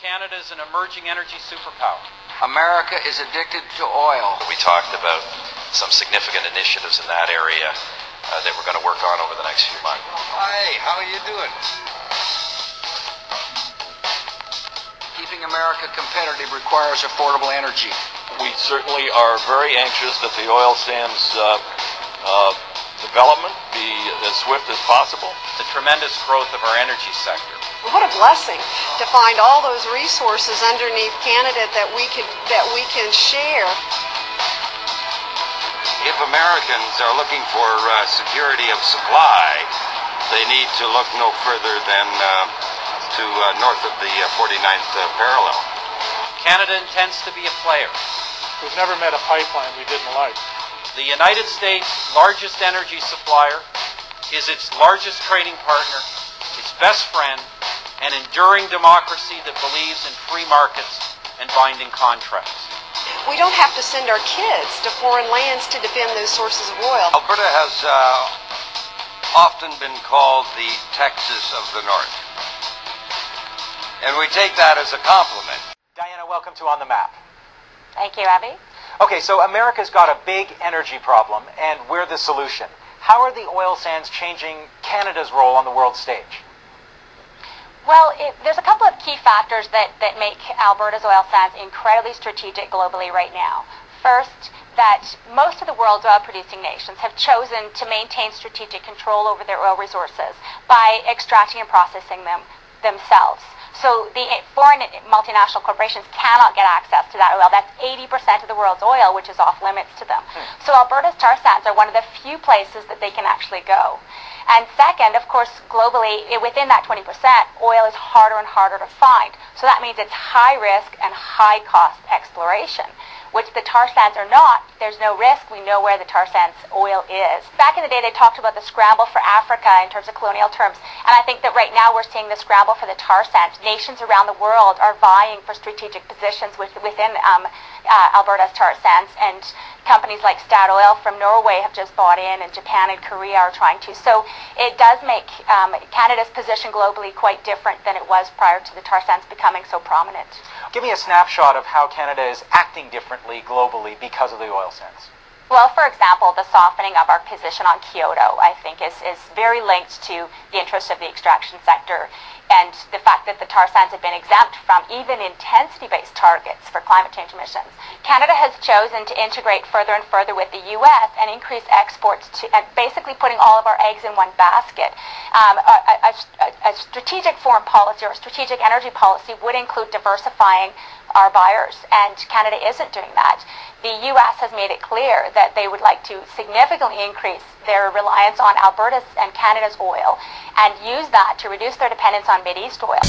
Canada is an emerging energy superpower. America is addicted to oil. We talked about some significant initiatives in that area that we're going to work on over the next few months. Hey, how are you doing? Keeping America competitive requires affordable energy. We certainly are very anxious that the oil sands development be as swift as possible. The tremendous growth of our energy sector. What a blessing to find all those resources underneath Canada that we can share. If Americans are looking for security of supply, they need to look no further than to north of the 49th parallel. Canada intends to be a player. We've never met a pipeline we didn't like. The United States' largest energy supplier is its largest trading partner, its best friend, an enduring democracy that believes in free markets and binding contracts. We don't have to send our kids to foreign lands to defend those sources of oil. Alberta has often been called the Texas of the North, and we take that as a compliment. Diana, welcome to On the Map. Thank you, Abby. Okay, so America's got a big energy problem, and we're the solution. How are the oil sands changing Canada's role on the world stage? Well, there's a couple of key factors that make Alberta's oil sands incredibly strategic globally right now. First, that most of the world's oil-producing nations have chosen to maintain strategic control over their oil resources by extracting and processing them themselves. So the foreign multinational corporations cannot get access to that oil. That's 80% of the world's oil, which is off limits to them. So Alberta's tar sands are one of the few places that they can actually go. And second, of course, globally, within that 20%, oil is harder and harder to find. So that means it's high risk and high cost exploration, which the tar sands are not. There's no risk. We know where the tar sands oil is. Back in the day, they talked about the scramble for Africa in terms of colonial terms. And I think that right now we're seeing the scramble for the tar sands. Nations around the world are vying for strategic positions within Alberta's tar sands. And companies like Statoil from Norway have just bought in, and Japan and Korea are trying to. So it does make Canada's position globally quite different than it was prior to the tar sands becoming so prominent. Give me a snapshot of how Canada is acting differently globally because of the oil sands. Well, for example, the softening of our position on Kyoto, I think, is very linked to the interests of the extraction sector, and the fact that the tar sands have been exempt from even intensity-based targets for climate change emissions. Canada has chosen to integrate further and further with the U.S. and increase exports to, and basically putting all of our eggs in one basket. A strategic foreign policy or a strategic energy policy would include diversifying our buyers, and Canada isn't doing that. The U.S. has made it clear that they would like to significantly increase their reliance on Alberta's and Canada's oil and use that to reduce their dependence on Mideast oil.